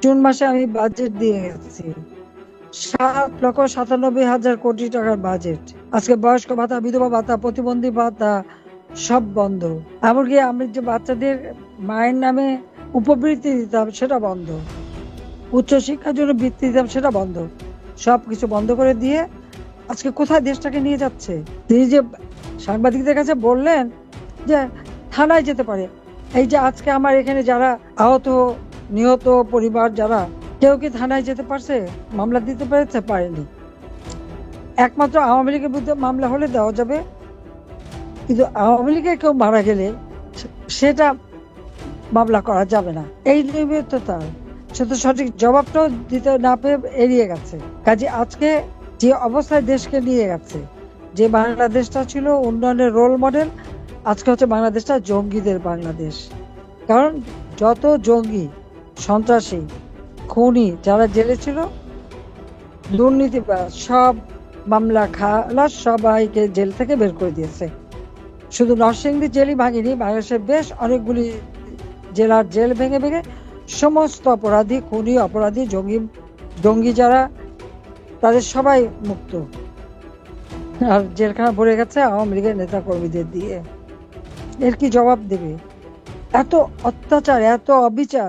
June মাসে আমি budget দিয়ে গেছি 7,97,000 কোটি টাকার বাজেট। আজকে বয়স্ক ভাতা, বিধবা ভাতা, প্রতিবন্ধী ভাতা সব বন্ধ। এমনকি আমি যে বাচ্চাদের মায়ের নামে উপবৃত্তি দিতাম সেটা বন্ধ, উচ্চশিক্ষার জন্য বৃত্তি দিতাম সেটা বন্ধ। সবকিছু বন্ধ করে দিয়ে আজকে কোথায় দেশটাকে নিয়ে যাচ্ছে। তিনি যে সাংবাদিকদের কাছে বললেন যে থানায় যেতে পারে, এই যে আজকে আমার এখানে যারা আহত নিহত পরিবার যারা, কেউ কি থানায় যেতে পারছে, মামলা দিতে পেরেছে? পারেনি। একমাত্র আওয়ামী লীগের বিরুদ্ধে মামলা হলে দেওয়া যাবে, কিন্তু আওয়ামী লীগের কেউ মারা গেলে সেটা মামলা করা যাবে না। এই নিয়মিততা সে তো সঠিক জবাবটাও দিতে না পেয়ে এড়িয়ে গেছে। কাজে আজকে যে অবস্থায় দেশকে নিয়ে গেছে, যে বাংলাদেশটা ছিল উন্নয়নের রোল মডেল, আজকে হচ্ছে বাংলাদেশটা জঙ্গিদের বাংলাদেশ। কারণ যত জঙ্গি, সন্ত্রাসী, খুনি যারা জেলে ছিল, দুর্নীতিবাজ, সব মামলা খালাস, সবাইকে জেল থেকে বের করে দিয়েছে। শুধু নরসিংদী জেলই ভাঙেনি, বাংলাদেশের বেশ অনেকগুলি জেলার জেল ভেঙে ভেঙে সমস্ত অপরাধী, খুনি, অপরাধী, জঙ্গি যারা, তাদের সবাই মুক্ত। আর জেলখানা ভরে গেছে আওয়ামী লীগের নেতা কর্মীদের দিয়ে। এর কি জবাব দেবে? এত অত্যাচার, এত অবিচার